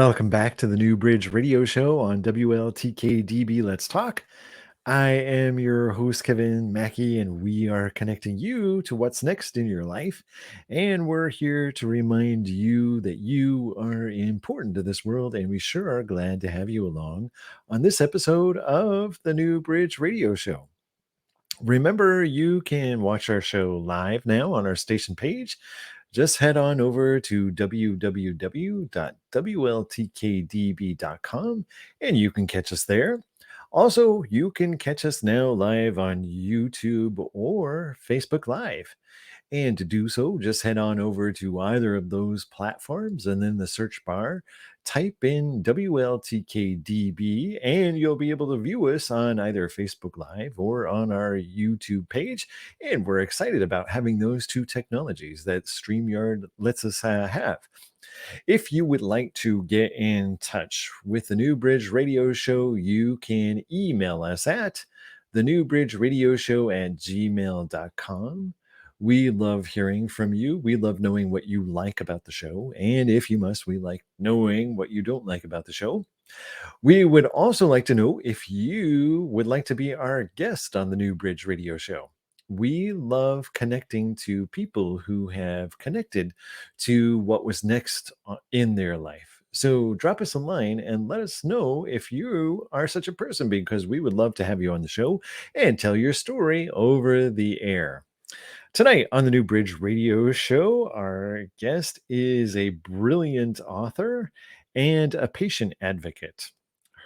Welcome back to the New Bridge Radio Show on WLTKDB Let's Talk. I am your host, Kevin Mackey, and we are connecting you to what's next in your life. And we're here to remind you that you are important to this world, and we sure are glad to have you along on this episode of the New Bridge Radio Show. Remember, you can watch our show live now on our station page. Just head on over to www.wltkdb.com and you can catch us there. Also, you can catch us now live on YouTube or Facebook Live. And to do so, just head on over to either of those platforms and then the search bar, type in WLTKDB, and you'll be able to view us on either Facebook Live or on our YouTube page. And we're excited about having those two technologies that StreamYard lets us have. If you would like to get in touch with the New Bridge Radio Show, you can email us at thenewbridgeradioshow@gmail.com. We love hearing from you. We love knowing what you like about the show. And if you must, we like knowing what you don't like about the show. We would also like to know if you would like to be our guest on the New Bridge Radio Show. We love connecting to people who have connected to what was next in their life. So drop us a line and let us know if you are such a person, because we would love to have you on the show and tell your story over the air. Tonight on the New Bridge Radio Show, our guest is a brilliant author and a patient advocate.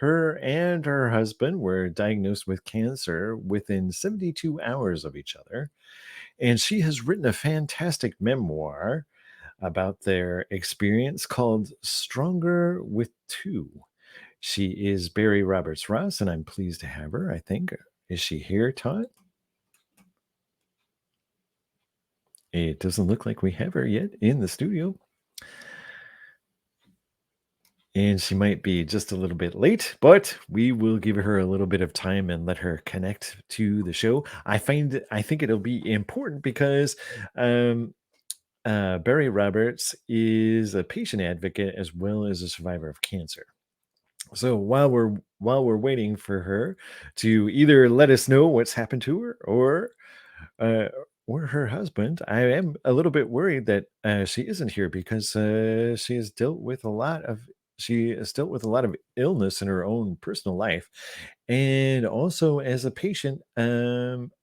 Her and her husband were diagnosed with cancer within 72 hours of each other, and she has written a fantastic memoir about their experience called Stronger with Two. She is Bari Ross, and I'm pleased to have her, I think. Is she here, Todd? It doesn't look like we have her yet in the studio. And she might be just a little bit late, but we will give her a little bit of time and let her connect to the show. I think it'll be important because um, Barry Roberts is a patient advocate as well as a survivor of cancer. So while we're waiting for her to either let us know what's happened to her uh, or her husband, I am a little bit worried that she isn't here because she has dealt with a lot of illness in her own personal life, and also as a patient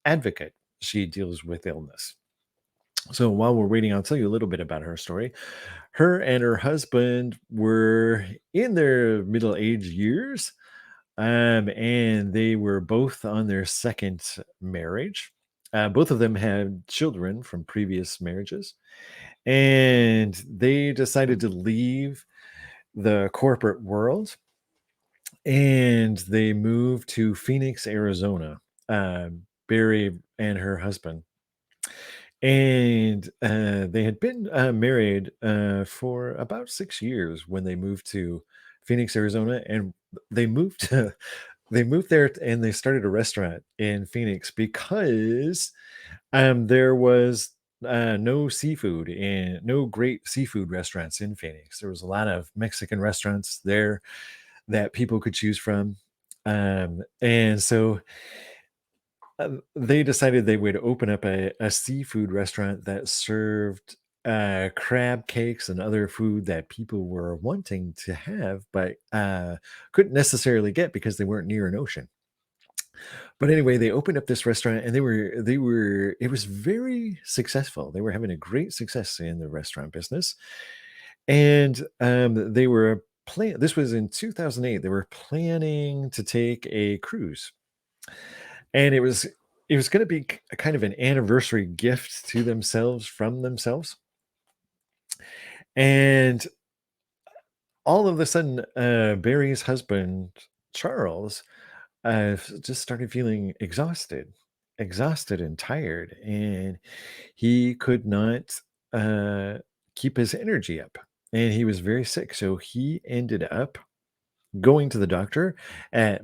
advocate, she deals with illness. So while we're waiting, I'll tell you a little bit about her story. Her and her husband were in their middle age years, and they were both on their second marriage. Both of them had children from previous marriages, and they decided to leave the corporate world and they moved to Phoenix, Arizona. Barry and her husband, and they had been married for about 6 years when they moved to Phoenix, Arizona, and they moved to they moved there and they started a restaurant in Phoenix because there was no seafood and no great seafood restaurants in Phoenix. There was a lot of Mexican restaurants there that people could choose from. And so they decided they would open up a seafood restaurant that served crab cakes and other food that people were wanting to have, but couldn't necessarily get because they weren't near an ocean. But anyway, they opened up this restaurant and it was very successful. They were having a great success in the restaurant business. And they were this was in 2008. They were planning to take a cruise. And it was going to be a kind of an anniversary gift to themselves from themselves. And all of a sudden, Barry's husband, Charles, just started feeling exhausted and tired, and he could not uh, keep his energy up, and he was very sick. So he ended up going to the doctor at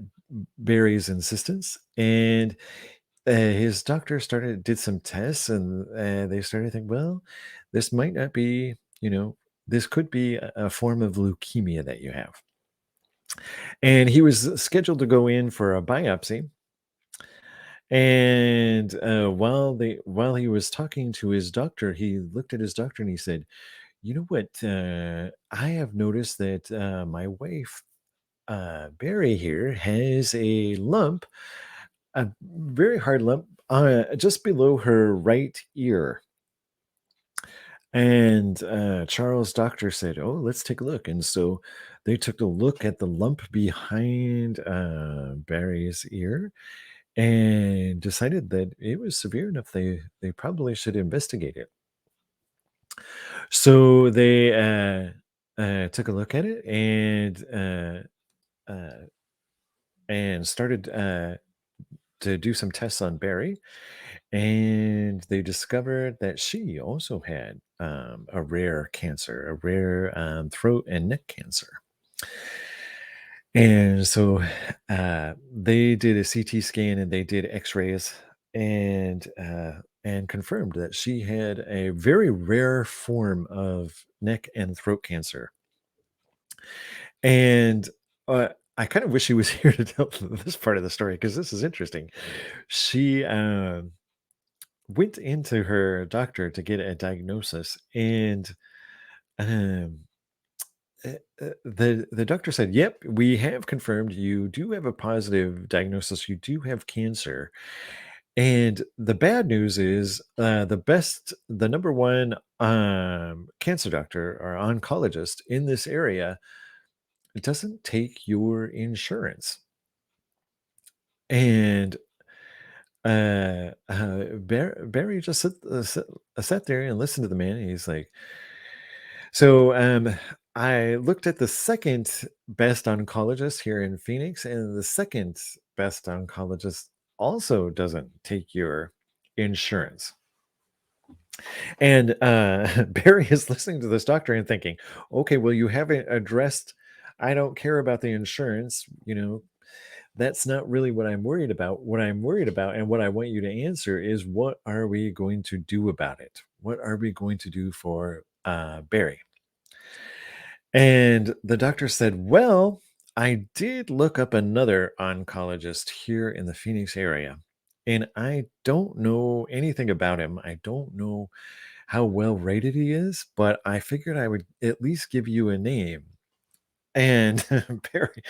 Barry's insistence, and his doctor did some tests, and they started to think, well, this might not be, this could be a form of leukemia that you have. And he was scheduled to go in for a biopsy. And while he was talking to his doctor, he looked at his doctor and he said, "You know what? I have noticed that my wife, Barry here, has a lump, a very hard lump, just below her right ear." And Charles' doctor said, "Oh, let's take a look." And so they took a look at the lump behind Barry's ear and decided that it was severe enough they probably should investigate it. So they took a look at it uh, and started to do some tests on Barry, and they discovered that she also had a rare cancer, a rare throat and neck cancer. And so they did a CT scan and they did X-rays and confirmed that she had a very rare form of neck and throat cancer. And I kind of wish she was here to tell this part of the story because this is interesting. She went into her doctor to get a diagnosis, and um, the doctor said, "Yep, we have confirmed you do have a positive diagnosis. You do have cancer." And the bad news is, the number one cancer doctor or oncologist in this area doesn't take your insurance. And Barry just sat there and listened to the man. And he's like, "So I looked at the second best oncologist here in Phoenix, and the second best oncologist also doesn't take your insurance." And Barry is listening to this doctor and thinking, "Okay, well, you haven't addressed. I don't care about the insurance. That's not really what I'm worried about. What I'm worried about and what I want you to answer is what are we going to do about it? What are we going to do for Barry?" And the doctor said, "Well, I did look up another oncologist here in the Phoenix area, and I don't know anything about him. I don't know how well rated he is, but I figured I would at least give you a name." And Barry,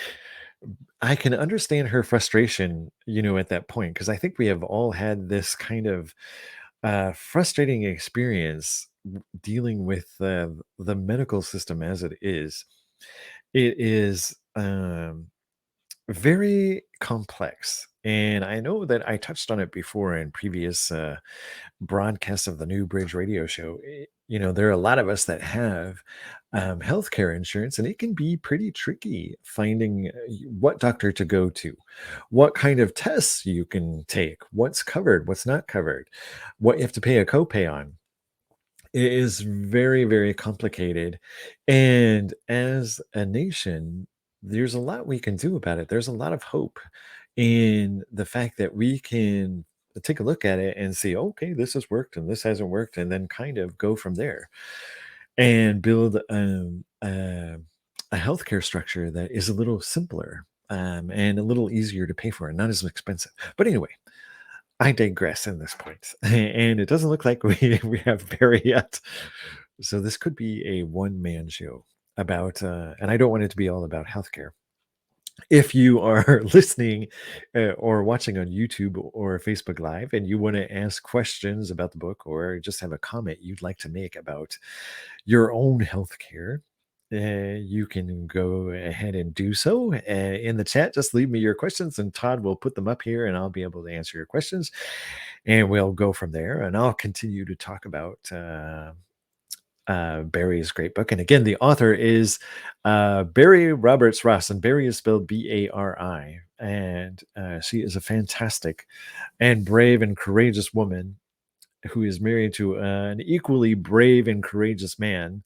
I can understand her frustration, at that point, because I think we have all had this kind of frustrating experience dealing with the medical system as it is. It is very complex. And I know that I touched on it before in previous broadcasts of the New Bridge radio show. There are a lot of us that have healthcare insurance, and it can be pretty tricky finding what doctor to go to, what kind of tests you can take, what's covered, what's not covered, what you have to pay a copay on. It is very, very complicated. And as a nation, there's a lot we can do about it. There's a lot of hope in the fact that we can take a look at it and see, okay, this has worked and this hasn't worked, and then kind of go from there and build a healthcare structure that is a little simpler and a little easier to pay for and not as expensive. But anyway, I digress in this point, and it doesn't look like we have Barry yet. So this could be a one-man show about, and I don't want it to be all about healthcare. If you are listening or watching on YouTube or Facebook Live, and you want to ask questions about the book or just have a comment you'd like to make about your own healthcare, you can go ahead and do so in the chat. Just leave me your questions, and Todd will put them up here, and I'll be able to answer your questions, and we'll go from there. And I'll continue to talk about Barry's great book. And again, the author is Bari Ross, and Bari is spelled Bari. And she is a fantastic and brave and courageous woman who is married to an equally brave and courageous man.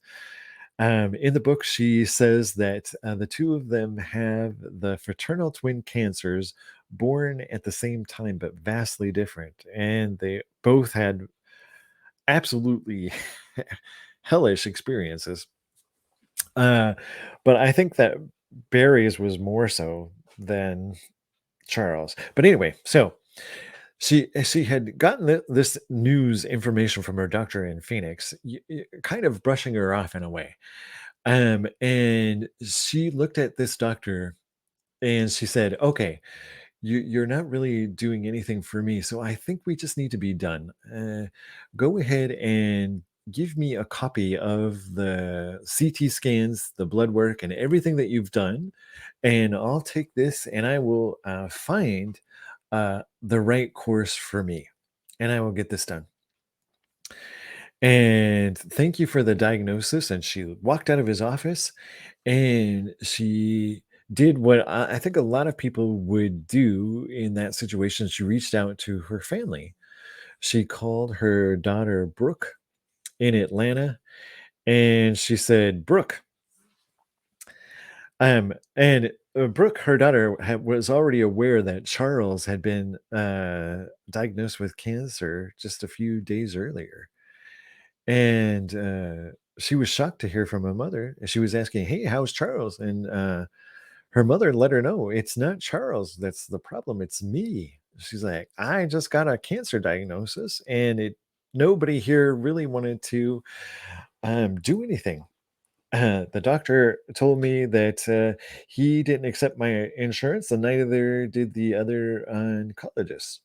In the book, she says that the two of them have the fraternal twin cancers born at the same time, but vastly different. And they both had absolutely hellish experiences. Uh, but I think that Barry's was more so than Charles. But anyway, so she had gotten this news information from her doctor in Phoenix, kind of brushing her off in a way. And she looked at this doctor and she said, "Okay, you're not really doing anything for me, so I think we just need to be done. Go ahead and give me a copy of the CT scans, the blood work, and everything that you've done, and I'll take this and I will find the right course for me, and I will get this done. And thank you for the diagnosis." And she walked out of his office and she did what I think a lot of people would do in that situation. She reached out to her family. She called her daughter, Brooke, in Atlanta, and she said, "Brooke," and Brooke, her daughter, was already aware that Charles had been diagnosed with cancer just a few days earlier. And she was shocked to hear from her mother. She was asking, "Hey, how's Charles?" And her mother let her know, "It's not Charles that's the problem, it's me." She's like, "I just got a cancer diagnosis, and it nobody here really wanted to do anything. The doctor told me that he didn't accept my insurance, and neither did the other oncologists."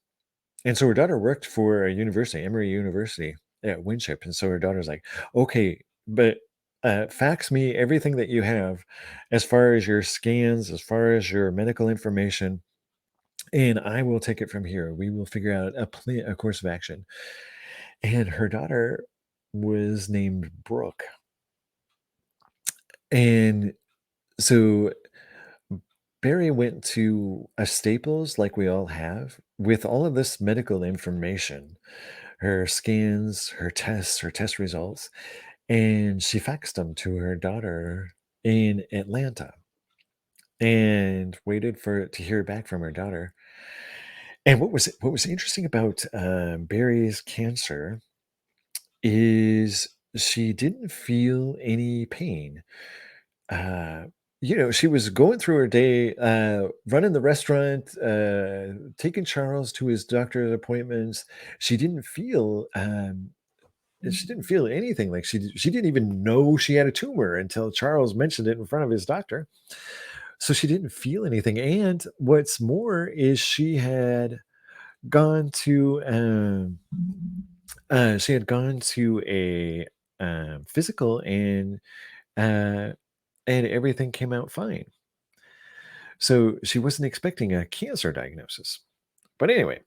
And so her daughter worked for a university, Emory University at Winship. And so her daughter's like, "Okay, but fax me everything that you have as far as your scans, as far as your medical information, and I will take it from here. We will figure out a course of action." And her daughter was named Brooke. And so Barry went to a Staples, like we all have, with all of this medical information, her scans, her test results, and she faxed them to her daughter in Atlanta and waited for to hear back from her daughter. And what was interesting about Barry's cancer is she didn't feel any pain. Uh, she was going through her day, running the restaurant, taking Charles to his doctor's appointments. She didn't feel she didn't feel anything. Like she didn't even know she had a tumor until Charles mentioned it in front of his doctor. So she didn't feel anything. And what's more is gone to she had gone to a physical, uh, and everything came out fine. So she wasn't expecting a cancer diagnosis. But anyway,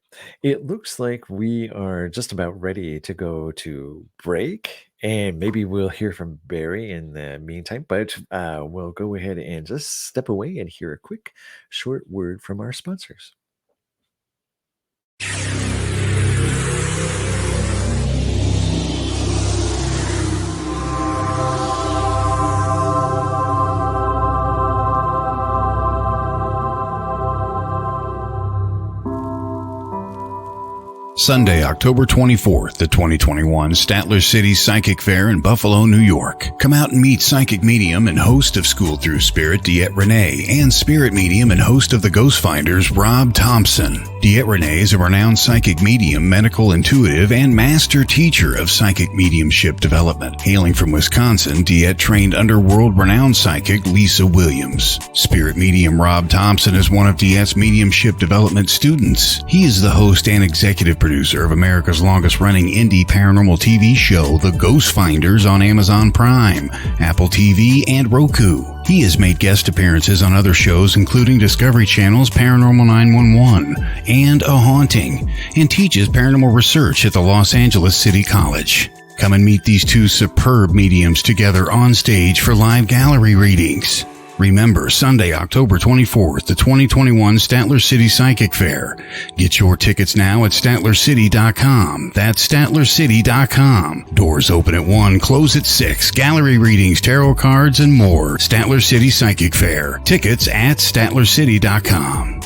it looks like we are just about ready to go to break, and maybe we'll hear from Barry in the meantime. But we'll go ahead and just step away and hear a quick, short word from our sponsors. Sunday, October 24th, the 2021 Statler City Psychic Fair in Buffalo, New York. Come out and meet psychic medium and host of School Through Spirit, Diet Renee, and spirit medium and host of the Ghost Finders, Rob Thompson. Diet Renee is a renowned psychic medium, medical intuitive, and master teacher of psychic mediumship development. Hailing from Wisconsin, Diet trained under world-renowned psychic Lisa Williams. Spirit medium Rob Thompson is one of Diet's mediumship development students. He is the host and executive producer of America's longest-running indie paranormal TV show, The Ghost Finders, on Amazon Prime, Apple TV, and Roku. He has made guest appearances on other shows including Discovery Channel's Paranormal 911 and A Haunting, and teaches paranormal research at the Los Angeles City College. Come and meet these two superb mediums together on stage for live gallery readings. Remember, Sunday, October 24th, the 2021 Statler City Psychic Fair. Get your tickets now at StatlerCity.com. That's StatlerCity.com. Doors open at 1, close at 6. Gallery readings, tarot cards, and more. Statler City Psychic Fair. Tickets at StatlerCity.com.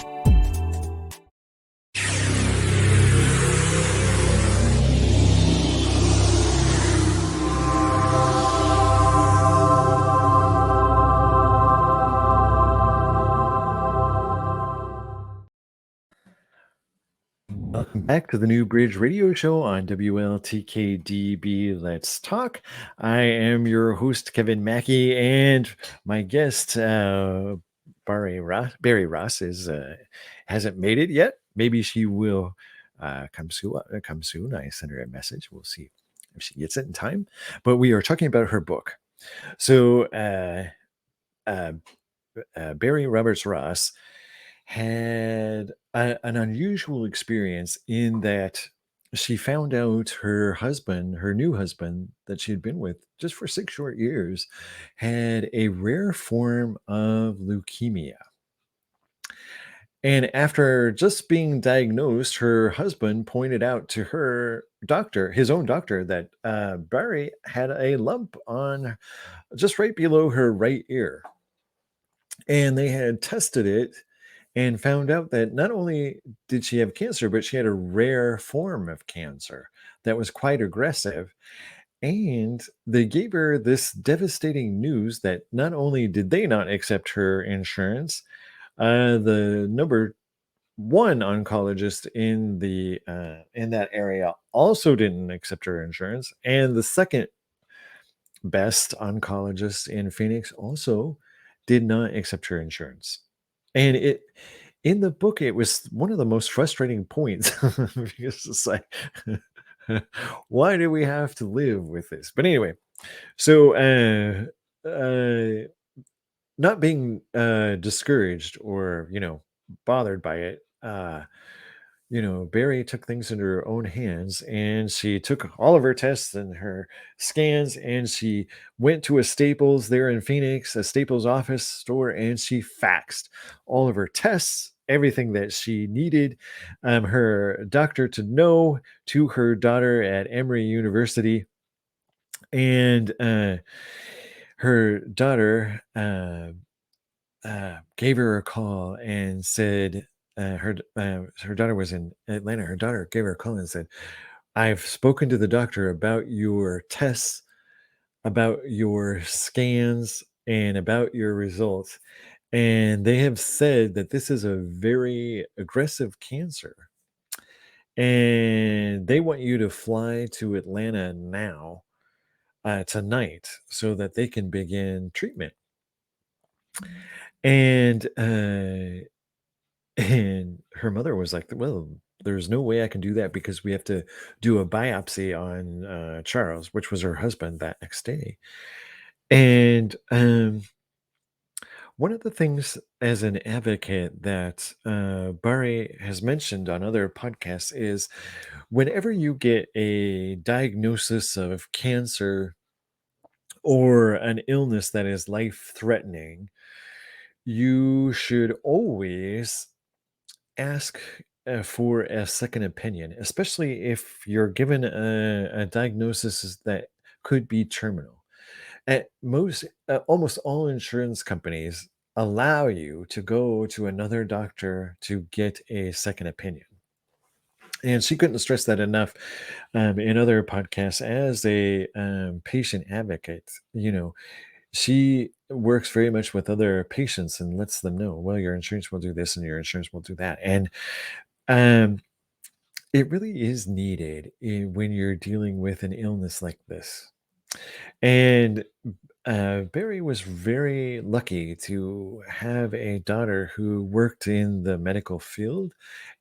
Back to the New Bridge Radio Show on WLTKDB. Let's talk. I am your host, Kevin Mackey, and my guest, Barry Ross, is hasn't made it yet. Maybe she will come soon. Come soon. I sent her a message. We'll see if she gets it in time. But we are talking about her book. So, uh, Barry Roberts Ross had an unusual experience in that she found out her husband, her new husband that she had been with just for 6 short years, had a rare form of leukemia. And after just being diagnosed, her husband pointed out to her doctor, his own doctor, that Barry had a lump on just right below her right ear. And they had tested it and found out that not only did she have cancer, but she had a rare form of cancer that was quite aggressive. And they gave her this devastating news that not only did they not accept her insurance, the number one oncologist in that area also didn't accept her insurance, and the second best oncologist in Phoenix also did not accept her insurance. And it in the book, it was one of the most frustrating points because it's like, why do we have to live with this? But anyway, so not being discouraged or bothered by it, Barry took things into her own hands and she took all of her tests and her scans and she went to a Staples there in Phoenix, a Staples office store, and she faxed all of her tests, everything that she needed her doctor to know to her daughter at Emory University. And her daughter gave her a call and said, her daughter was in Atlanta. Her daughter gave her a call and said, "I've spoken to the doctor about your tests, about your scans, and about your results, and they have said that this is a very aggressive cancer, and they want you to fly to Atlanta now, tonight, so that they can begin treatment." And And her mother was like, "Well, there's no way I can do that because we have to do a biopsy on Charles," which was her husband, that next day. And one of the things as an advocate that Bari has mentioned on other podcasts is whenever you get a diagnosis of cancer or an illness that is life threatening, you should always ask for a second opinion, especially if you're given a diagnosis that could be terminal. At most, almost all insurance companies allow you to go to another doctor to get a second opinion. And she couldn't stress that enough in other podcasts as a patient advocate. She works very much with other patients and lets them know, well, your insurance will do this and your insurance will do that. And um, it really is needed when you're dealing with an illness like this. And Barry was very lucky to have a daughter who worked in the medical field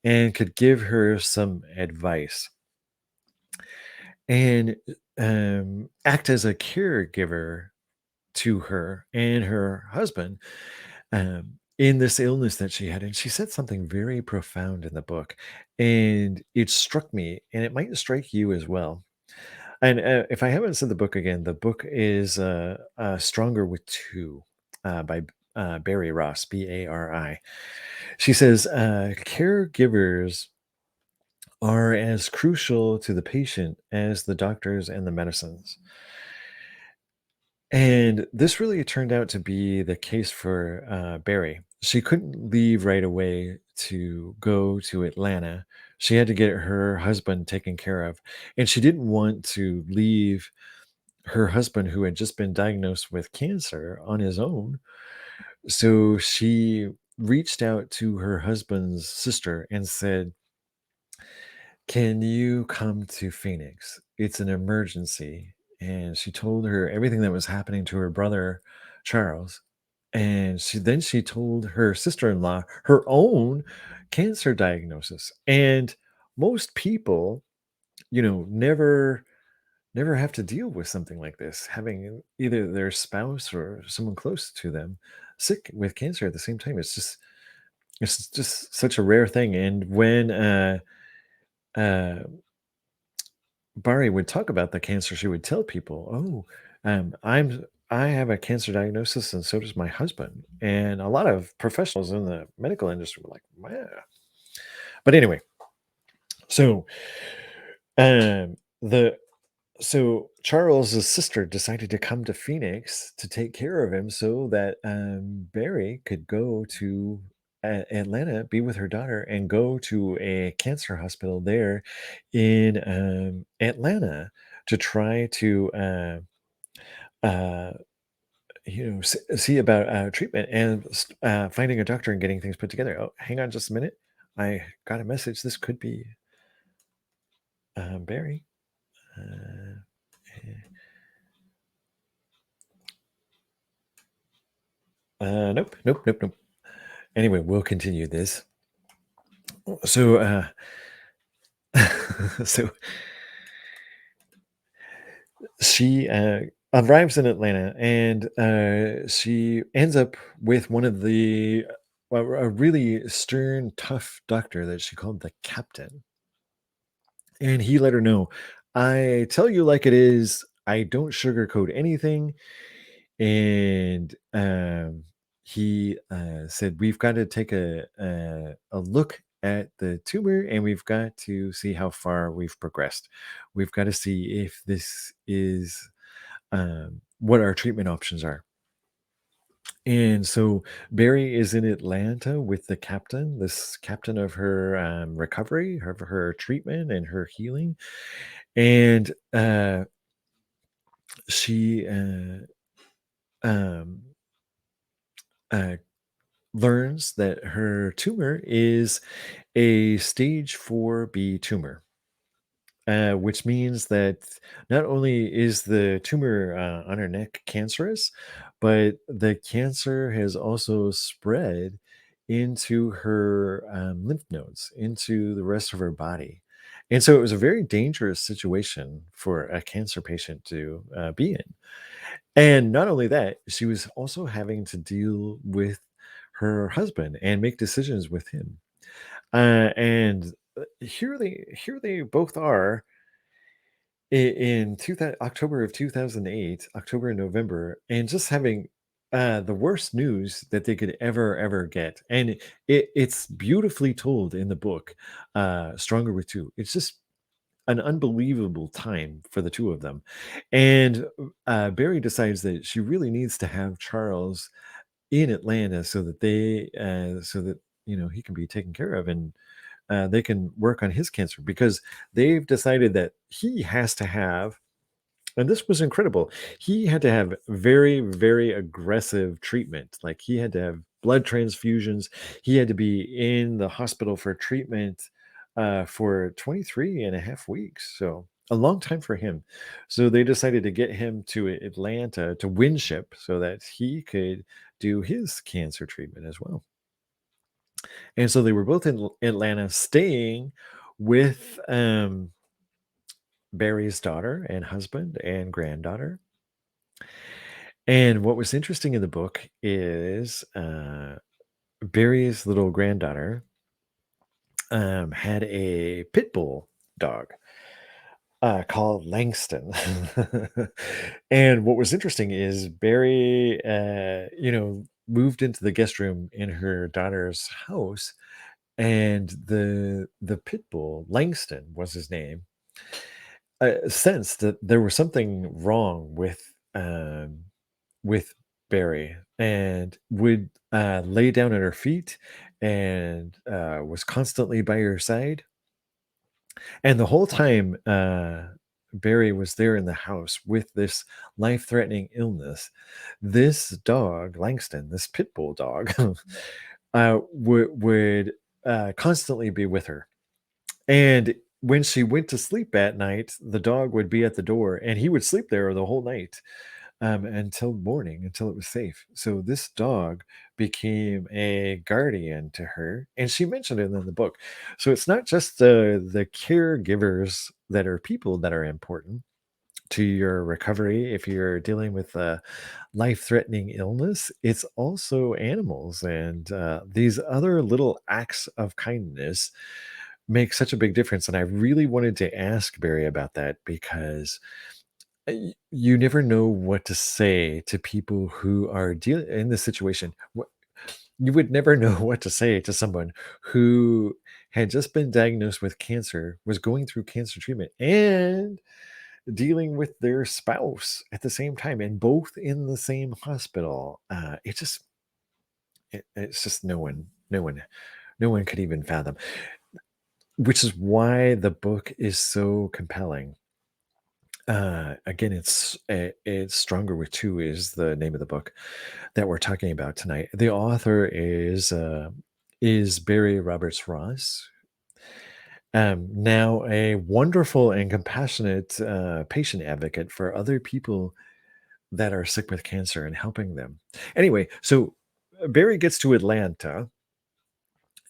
and could give her some advice and act as a caregiver to her and her husband in this illness that she had. And she said something very profound in the book, and it struck me, and it might strike you as well. And if I haven't said the book again, the book is Stronger with Two by Bari Ross, Bari. She says, caregivers are as crucial to the patient as the doctors and the medicines. And this really turned out to be the case for Barry. She couldn't leave right away to go to Atlanta. She had to get her husband taken care of. And she didn't want to leave her husband, who had just been diagnosed with cancer, on his own. So she reached out to her husband's sister and said, Can you come to Phoenix? It's an emergency." And she told her everything that was happening to her brother, Charles. And she told her sister-in-law her own cancer diagnosis. And most people, never have to deal with something like this, having either their spouse or someone close to them sick with cancer at the same time. It's just such a rare thing. And when uh Bari would talk about the cancer, she would tell people, "Oh, I have a cancer diagnosis, and so does my husband." And a lot of professionals in the medical industry were like, "Wow." But anyway, so the so Charles's sister decided to come to Phoenix to take care of him so that Barry could go to Atlanta, be with her daughter, and go to a cancer hospital there in Atlanta to try to uh, see about treatment and finding a doctor and getting things put together. Oh, hang on just a minute. I got a message. This could be Barry. Uh, nope, nope, nope, nope. Anyway, we'll continue this. So, so she arrives in Atlanta, and she ends up with one of the a really stern, tough doctor that she called the captain, and he let her know, "I tell you like it is. I don't sugarcoat anything." And he said, "We've got to take a look at the tumor, and we've got to see how far we've progressed. We've got to see if this is what our treatment options are." And so Barry is in Atlanta with the captain, this captain of her recovery, of her treatment, and her healing. And she um, uh, learns that her tumor is a stage 4B tumor, which means that not only is the tumor on her neck cancerous, but the cancer has also spread into her lymph nodes, into the rest of her body. And so it was a very dangerous situation for a cancer patient to be in. And not only that, she was also having to deal with her husband and make decisions with him. And here they both are in 2000, October of 2008, October and November, and just having the worst news that they could ever get. And it's beautifully told in the book, Stronger with Two. It's just an unbelievable time for the two of them. And Barry decides that she really needs to have Charles in Atlanta so that he can be taken care of, and they can work on his cancer, because they've decided that he has to have, and this was incredible. He had to have very, very aggressive treatment. Like, he had to have blood transfusions. He had to be in the hospital for treatment for 23 and a half weeks. So a long time for him. So they decided to get him to Atlanta to Winship so that he could do his cancer treatment as well. And so they were both in Atlanta staying with Barry's daughter and husband and granddaughter. And what was interesting in the book is Barry's little granddaughter had a pit bull dog called Langston. And what was interesting is Barry, moved into the guest room in her daughter's house, and the pit bull, Langston was his name, sensed that there was something wrong with Barry, and would lay down at her feet, and was constantly by her side. And the whole time Barry was there in the house with this life-threatening illness, this dog, Langston, this pit bull dog, would constantly be with her. And when she went to sleep at night, the dog would be at the door and he would sleep there the whole night, until morning, until it was safe. So this dog became a guardian to her, and she mentioned it in the book. So it's not just the caregivers that are people that are important to your recovery if you're dealing with a life-threatening illness. It's also animals, and these other little acts of kindness make such a big difference. And I really wanted to ask Barry about that because you never know what to say to people who are in this situation. You would never know what to say to someone who had just been diagnosed with cancer, was going through cancer treatment, and dealing with their spouse at the same time, and both in the same hospital. It's just no one could even fathom. Which is why the book is so compelling. Again, it's Stronger with Two is the name of the book that we're talking about tonight. The author is Barry Ross, now a wonderful and compassionate patient advocate for other people that are sick with cancer and helping them. Anyway, so Barry gets to Atlanta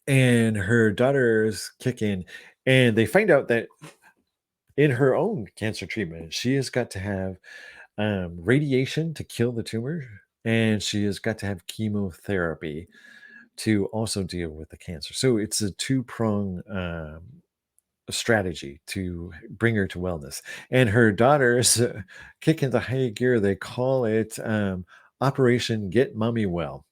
and her daughters kick in, and they find out that in her own cancer treatment, she has got to have radiation to kill the tumor, and she has got to have chemotherapy to also deal with the cancer. So it's a two-prong strategy to bring her to wellness. And her daughters kick into high gear. They call it Operation Get Mommy Well.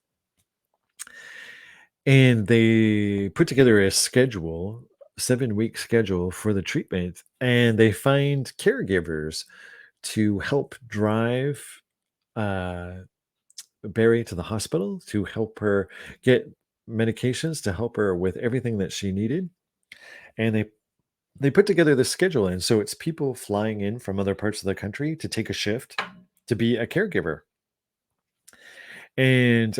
And they put together a schedule, 7-week schedule for the treatment, and they find caregivers to help drive uh, Barry to the hospital, to help her get medications, to help her with everything that she needed. And they put together this schedule, and so it's people flying in from other parts of the country to take a shift to be a caregiver and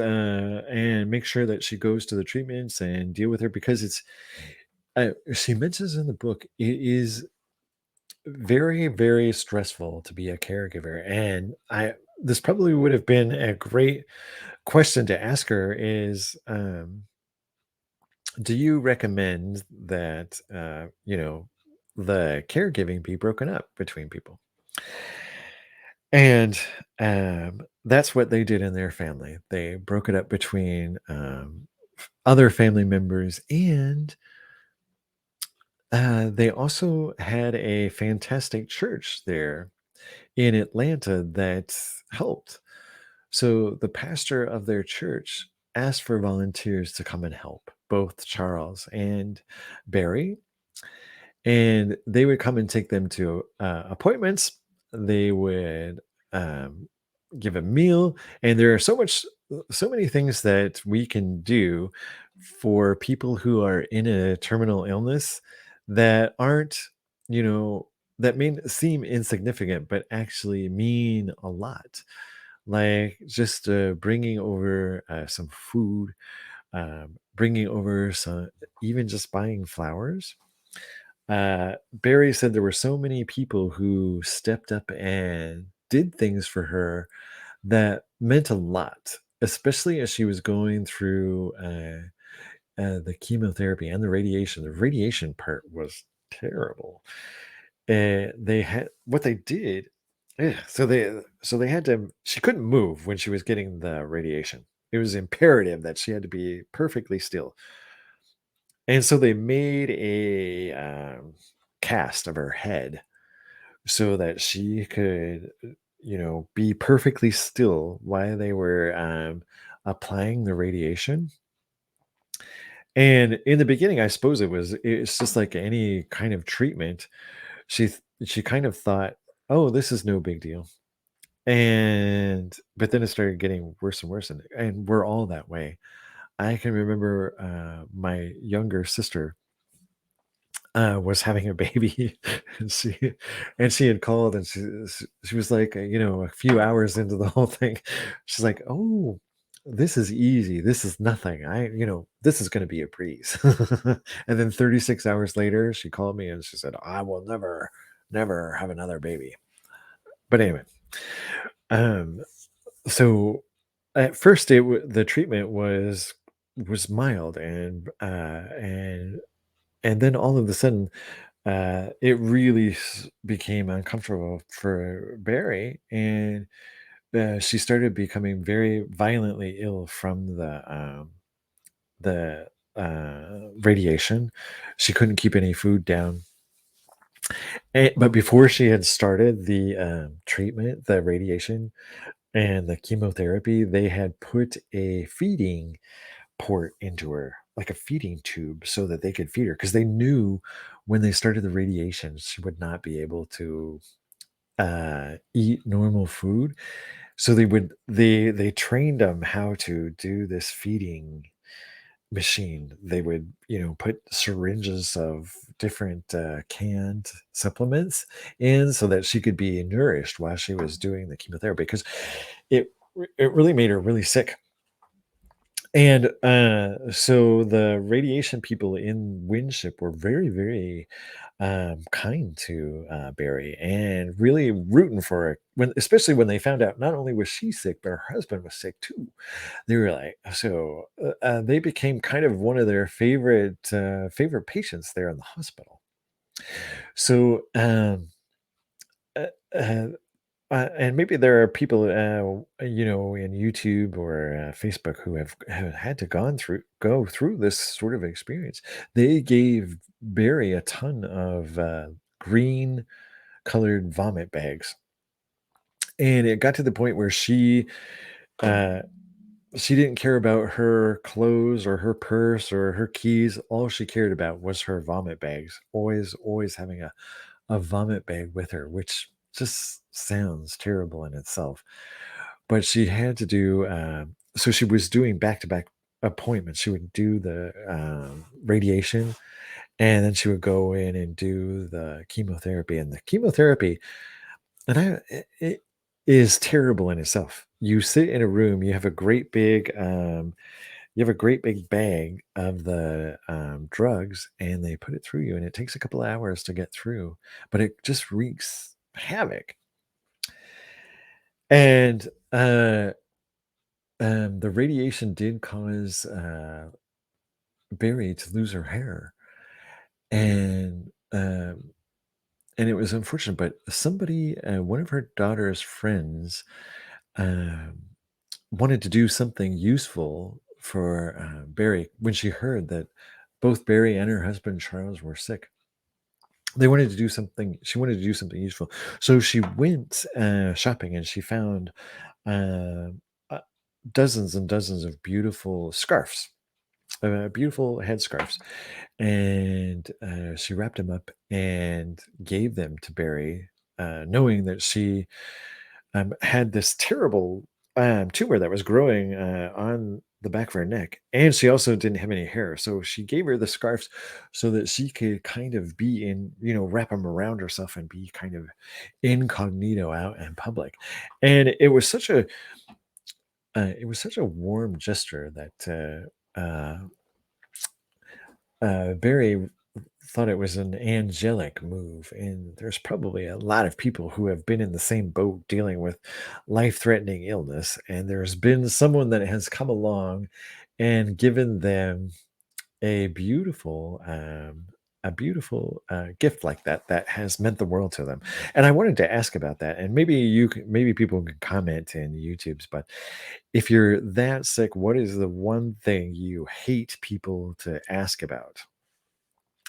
make sure that she goes to the treatments and deal with her because it's she mentions in the book it is very, very stressful to be a caregiver. And I this probably would have been a great question to ask her is do you recommend that the caregiving be broken up between people? And that's what they did in their family. They broke it up between other family members, and they also had a fantastic church there in Atlanta that helped. So the pastor of their church asked for volunteers to come and help both Charles and Barry, and they would come and take them to appointments. They would um, give a meal, and there are so many things that we can do for people who are in a terminal illness that aren't, you know, that may seem insignificant, but actually mean a lot. Like just bringing over some food, bringing over some, even just buying flowers. Barry said there were so many people who stepped up and did things for her that meant a lot, especially as she was going through the chemotherapy and the radiation. The radiation part was terrible. They had what they did. So they had to. She couldn't move when she was getting the radiation. It was imperative that she had to be perfectly still. And so they made a cast of her head so that she could, be perfectly still while they were applying the radiation. And in the beginning, I suppose it's just like any kind of treatment. She kind of thought, "Oh, this is no big deal." And but then it started getting worse and worse, and we're all that way. I can remember my younger sister was having a baby, and she had called, and she was like, a few hours into the whole thing, she's like, "Oh." this is easy. This is nothing. This is going to be a breeze. And then 36 hours later, she called me and she said, I will never, never have another baby. But anyway, um, so at first the treatment was mild and then all of a sudden it really became uncomfortable for Barry, and she started becoming very violently ill from the radiation. She couldn't keep any food down. But before she had started the treatment, the radiation and the chemotherapy, they had put a feeding port into her, like a feeding tube, so that they could feed her because they knew when they started the radiation, she would not be able to eat normal food. So they trained them how to do this feeding machine. They would, put syringes of different canned supplements in so that she could be nourished while she was doing the chemotherapy because it really made her really sick. And so the radiation people in Winship were very, very kind to Barry and really rooting for her. Especially when they found out not only was she sick, but her husband was sick too. They were like, they became kind of one of their favorite patients there in the hospital. So, uh, uh, and maybe there are people, in YouTube or Facebook who have had to go through this sort of experience. They gave Barry a ton of green colored vomit bags, and it got to the point where uh, she didn't care about her clothes or her purse or her keys. All she cared about was her vomit bags. Always having a vomit bag with her, which just sounds terrible in itself. But she had to do, so she was doing back to back appointments. She would do the radiation and then she would go in and do the chemotherapy. And the chemotherapy, it is terrible in itself. You sit in a room, you have a great big bag of the drugs, and they put it through you, and it takes a couple of hours to get through, but it just wreaks havoc. And the radiation did cause Barry to lose her hair, and and it was unfortunate. But one of her daughter's friends, um, wanted to do something useful for Barry when she heard that both Barry and her husband Charles were sick. They wanted to do something. She wanted to do something useful, so she went shopping and she found uh, uh, dozens and dozens of beautiful scarves, beautiful headscarves, and she wrapped them up and gave them to Barry, knowing that she had this terrible tumor that was growing on the back of her neck, and she also didn't have any hair. So she gave her the scarves so that she could kind of be wrap them around herself and be kind of incognito out in public. And it was such a warm gesture that Barry thought it was an angelic move. And there's probably a lot of people who have been in the same boat dealing with life threatening illness. And there's been someone that has come along and given them a beautiful, gift like that has meant the world to them. And I wanted to ask about that. And maybe people can comment in YouTube's, but if you're that sick, what is the one thing you hate people to ask about?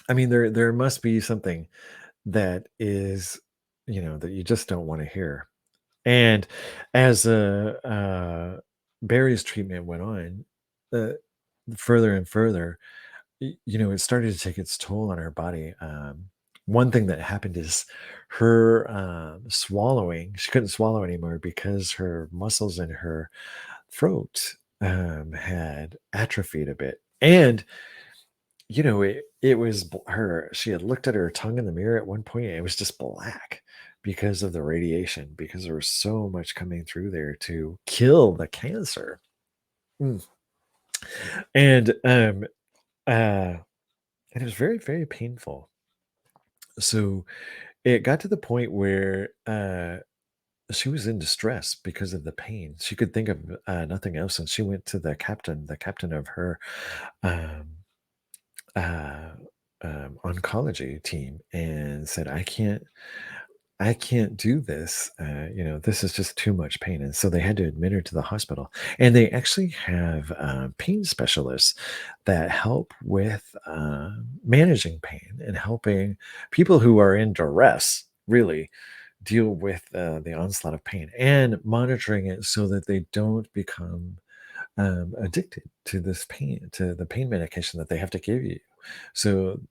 I mean, there must be something that is, that you just don't want to hear. And as Barry's treatment went on, uh, further and further, it started to take its toll on her body. One thing that happened is her swallowing. She couldn't swallow anymore because her muscles in her throat had atrophied a bit. And it was her. She had looked at her tongue in the mirror at one point, and it was just black because of the radiation, because there was so much coming through there to kill the cancer. Mm. And uh and it was very, very painful. So it got to the point where she was in distress because of the pain. She could think of nothing else, and she went to the captain of her um, uh, oncology team, and said, I can't do this. This is just too much pain." And so they had to admit her to the hospital. And they actually have pain specialists that help with managing pain and helping people who are in duress, really deal with the onslaught of pain and monitoring it so that they don't become addicted to this pain, to the pain medication that they have to give you. So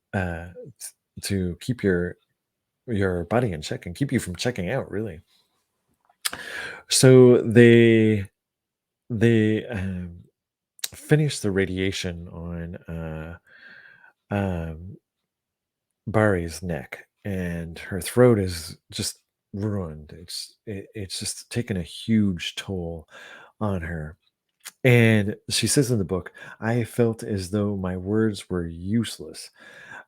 to keep your body in check and keep you from checking out, really. So they finished the radiation on um, Bari's neck, and her throat is just ruined. It's just taken a huge toll on her. And she says in the book, "I felt as though my words were useless.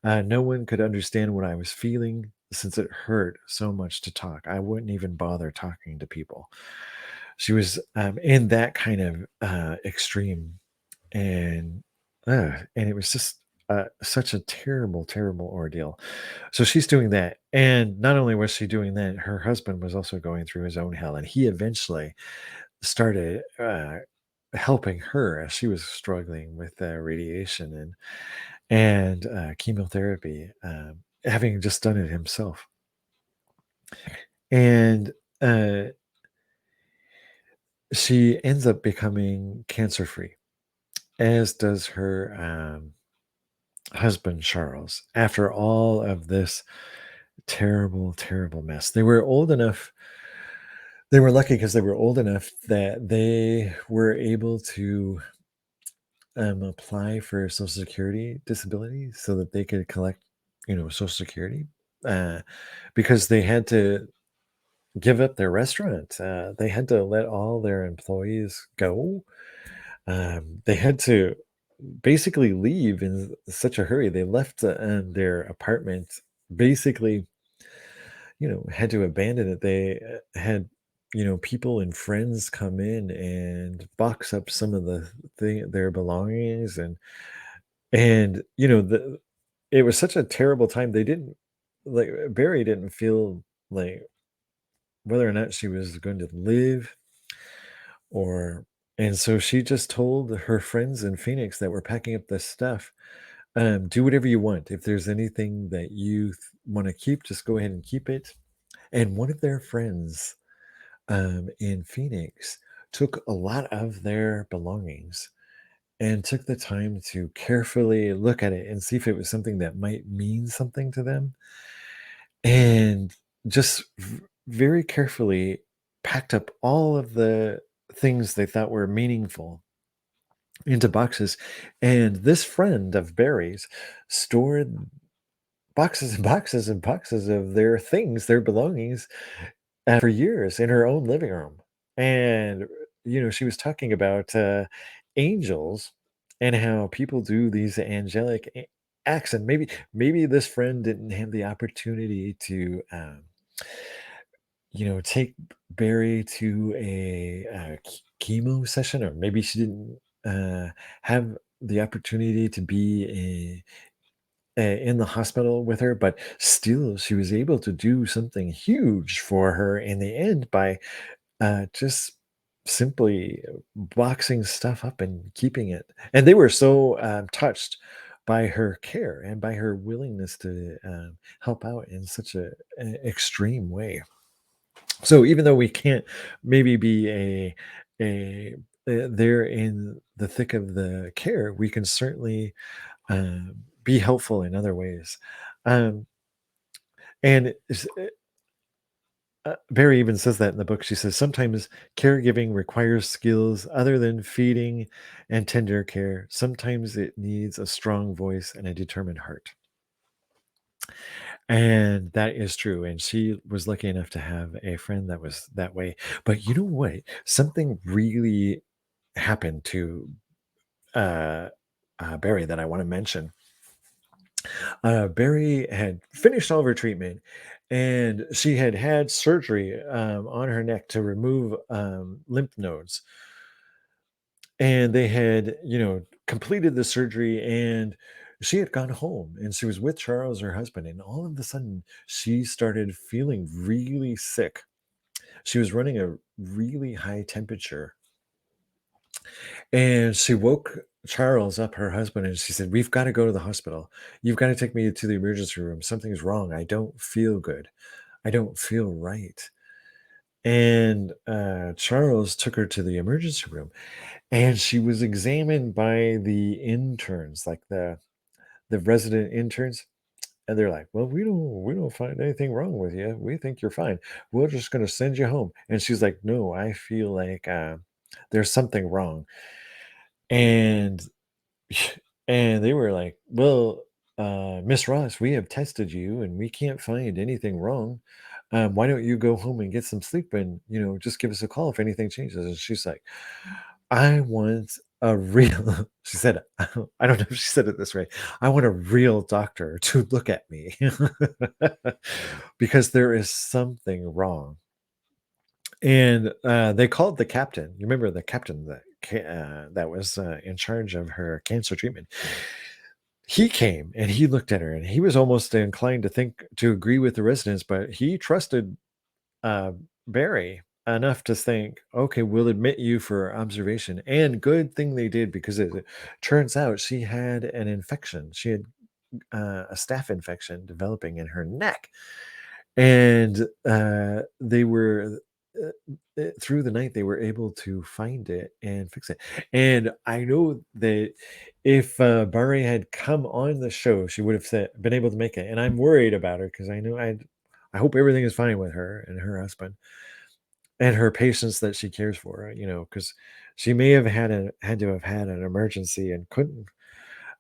No one could understand what I was feeling since it hurt so much to talk. I wouldn't even bother talking to people." She was in that kind of extreme, and and it was just such a terrible, terrible ordeal. So she's doing that, and not only was she doing that, her husband was also going through his own hell, and he eventually started helping her as she was struggling with radiation and chemotherapy, having just done it himself. And uh, she ends up becoming cancer free, as does her husband Charles. After all of this terrible, terrible mess, they were old enough. They were lucky because they were old enough that they were able to apply for Social Security disability so that they could collect, Social Security, uh, because they had to give up their restaurant. They had to let all their employees go. They had to basically leave in such a hurry. They left their apartment, basically, had to abandon it. They had, people and friends come in and box up some of their belongings, and it was such a terrible time. They didn't like Barry didn't feel like whether or not she was going to live, or and so she just told her friends in Phoenix that were packing up this stuff, do whatever you want. If there's anything that you want to keep, just go ahead and keep it. And one of their friends in Phoenix took a lot of their belongings and took the time to carefully look at it and see if it was something that might mean something to them, and just very carefully packed up all of the things they thought were meaningful into boxes. And this friend of Barry's stored boxes and boxes and boxes of their things, their belongings, for years in her own living room. And, she was talking about angels and how people do these angelic acts. And maybe this friend didn't have the opportunity to, take Barry to a chemo session, or maybe she didn't have the opportunity to be in the hospital with her, but still she was able to do something huge for her in the end by just simply boxing stuff up and keeping it. And they were so touched by her care and by her willingness to help out in such a extreme way. So even though we can't maybe be a there in the thick of the care, we can certainly be helpful in other ways. Um, and Barry even says that in the book. She says sometimes caregiving requires skills other than feeding and tender care. Sometimes it needs a strong voice and a determined heart. And that is true. And she was lucky enough to have a friend that was that way. But you know what? Something really happened to uh, Barry that I want to mention. Barry had finished all of her treatment, and she had had surgery on her neck to remove lymph nodes. And they had, completed the surgery, and she had gone home, and she was with Charles, her husband. And all of a sudden, she started feeling really sick. She was running a really high temperature, and she woke Charles up, her husband, and she said, "We've got to go to the hospital. You've got to take me to the emergency room. Something's wrong. I don't feel good. I don't feel right." And Charles took her to the emergency room, and she was examined by the interns, like the resident interns. And they're like, "Well, we don't find anything wrong with you. We think you're fine. We're just going to send you home." And she's like, "No, I feel like there's something wrong." And and they were like, "Well, Miss Ross, we have tested you and we can't find anything wrong. Why don't you go home and get some sleep, and just give us a call if anything changes?" And she's like, "I want a real," she said, I don't know if she said it this way, "I want a real doctor to look at me because there is something wrong." And they called the captain. You remember the captain that was in charge of her cancer treatment? He came and he looked at her, and he was almost inclined to agree with the residents, but he trusted uh, Barry enough to think, "Okay, we'll admit you for observation." And good thing they did, because it turns out she had an infection. She had a staph infection developing in her neck, and they were. Through the night, they were able to find it and fix it. And I know that if Bari had come on the show, she would have been able to make it. And I'm worried about her, because I hope everything is fine with her and her husband and her patients that she cares for, because she may have had to have had an emergency and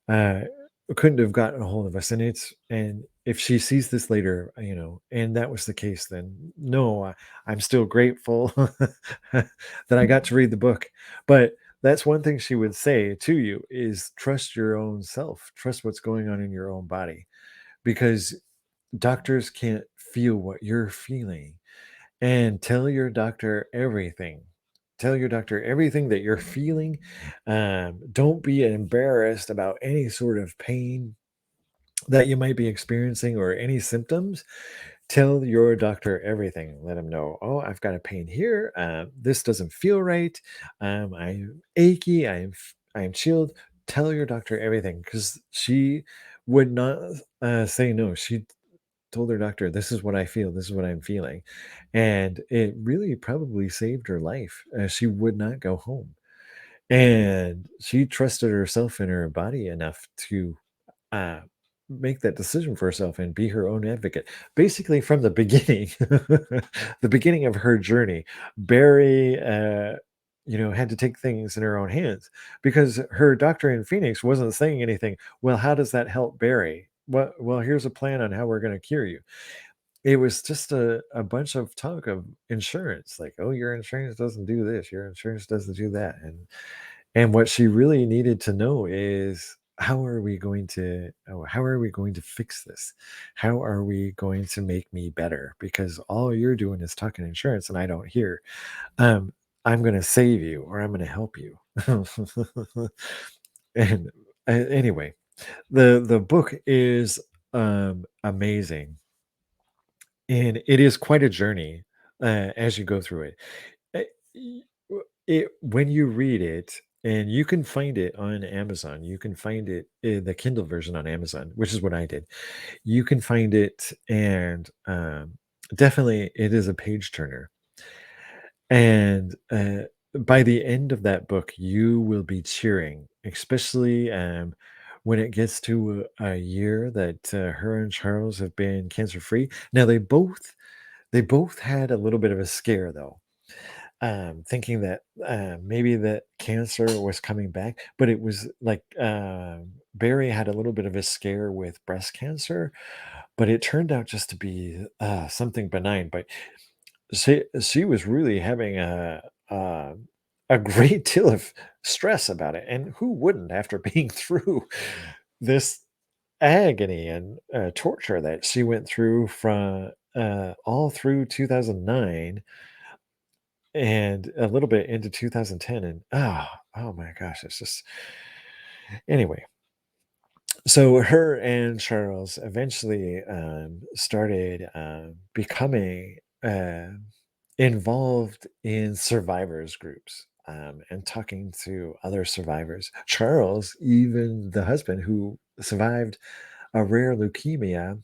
uh, couldn't have gotten a hold of us. And if she sees this later, and that was the case, then no, I'm still grateful that I got to read the book. But that's one thing she would say to you, is trust your own self, trust what's going on in your own body, because doctors can't feel what you're feeling. And tell your doctor everything. Tell your doctor everything that you're feeling. Don't be embarrassed about any sort of pain that you might be experiencing, or any symptoms. Tell your doctor everything. Let him know, "Oh, I've got a pain here. This doesn't feel right. I'm achy. I am chilled." Tell your doctor everything, because she would not say no. She told her doctor, "This is what I feel. This is what I'm feeling." And it really probably saved her life. She would not go home. And she trusted herself and her body enough to uh, make that decision for herself and be her own advocate. Basically, from the beginning, the beginning of her journey, Barry, had to take things in her own hands, because her doctor in Phoenix wasn't saying anything. "Well, how does that help Barry?" Well, here's a plan on how we're going to cure you. It was just a bunch of talk of insurance, like, "Oh, your insurance doesn't do this, your insurance doesn't do that." And what she really needed to know is, how are we going to fix this? How are we going to make me better? Because all you're doing is talking insurance and I don't hear. Um, I'm going to save you, or I'm going to help you. And anyway, the book is amazing, and it is quite a journey as you go through it. Uh, y- when you read it, and you can find it on Amazon, you can find it in the Kindle version on Amazon, which is what I did. You can find it, and definitely it is a page turner. And by the end of that book, you will be cheering, especially when it gets to a year that her and Charles have been cancer free. Now they both had a little bit of a scare, though, thinking that maybe that cancer was coming back. But it was like, Barry had a little bit of a scare with breast cancer, but it turned out just to be something benign. But she was really having a a great deal of stress about it. And who wouldn't after being through this agony and torture that she went through from all through 2009 and a little bit into 2010? And oh my gosh, it's just anyway. So her and Charles eventually started becoming involved in survivors groups and talking to other survivors. Charles, even the husband who survived a rare leukemia,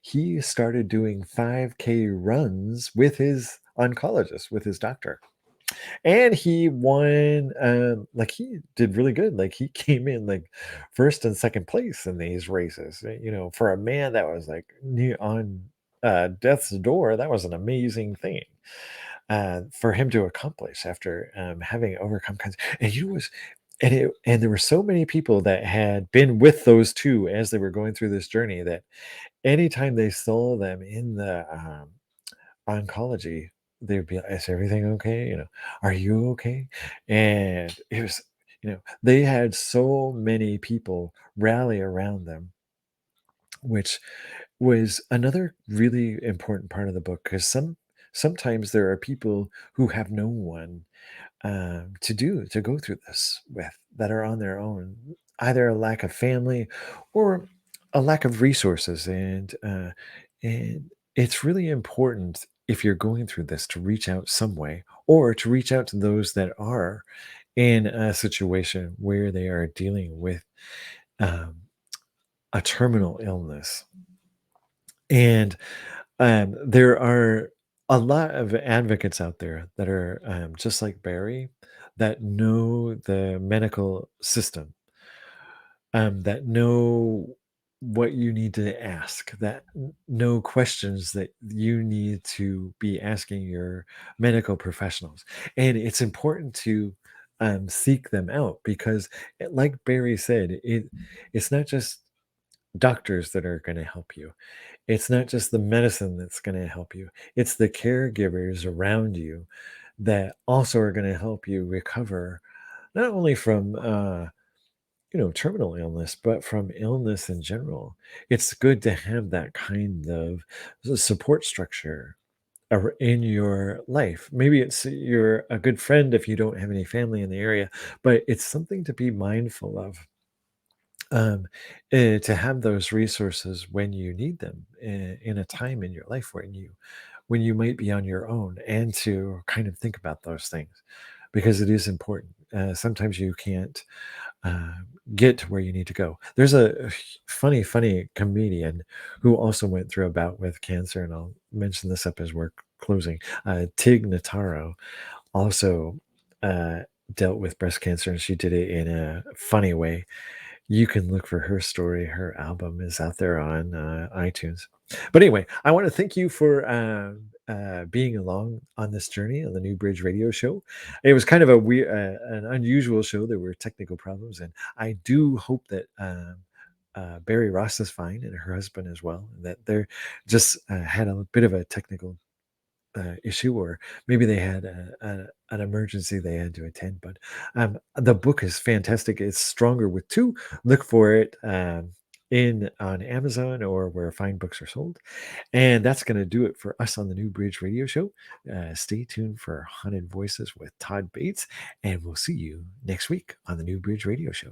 he started doing 5K runs with his oncologist, with his doctor. And he won, like, he did really good, like, he came in, like, 1st and 2nd place in these races, for a man that was, like, near on, death's door. That was an amazing thing, for him to accomplish after, having overcome cancer. And he was and there were so many people that had been with those 2 as they were going through this journey that anytime they saw them in the, oncology, they'd be like, "Is everything okay?" "Are you okay?" And it was, they had so many people rally around them, which was another really important part of the book because sometimes there are people who have no one to go through this with that are on their own, either a lack of family or a lack of resources, and it's really important if you're going through this to reach out some way or to reach out to those that are in a situation where they are dealing with um, a terminal illness. And there are a lot of advocates out there that are just like Barry, that know the medical system, that know what you need to ask, that know questions that you need to be asking your medical professionals. And it's important to seek them out because, like Barry said, it's not just doctors that are going to help you. It's not just the medicine that's gonna help you, it's the caregivers around you that also are gonna help you recover, not only from, terminal illness, but from illness in general. It's good to have that kind of support structure in your life. Maybe it's you're a good friend if you don't have any family in the area, but it's something to be mindful of um, to have those resources when you need them in a time in your life when you might be on your own, and to kind of think about those things because it is important. Sometimes you can't uh, get to where you need to go. There's a funny comedian who also went through a bout with cancer, and I'll mention this up as we're closing. Tig Notaro also uh, dealt with breast cancer, and she did it in a funny way. You can look for her story. Her album is out there on iTunes. But anyway, I want to thank you for being along on this journey on the New Bridge Radio Show. It was kind of a weird, an unusual show. There were technical problems, and I do hope that Bari Ross is fine and her husband as well, and that they're just had a bit of a technical issue, or maybe they had an emergency they had to attend. But the book is fantastic. It's Stronger with Two. Look for it in on Amazon or where fine books are sold. And that's going to do it for us on the New Bridge Radio Show. Stay tuned for Haunted Voices with Todd Bates, and we'll see you next week on the New Bridge Radio Show.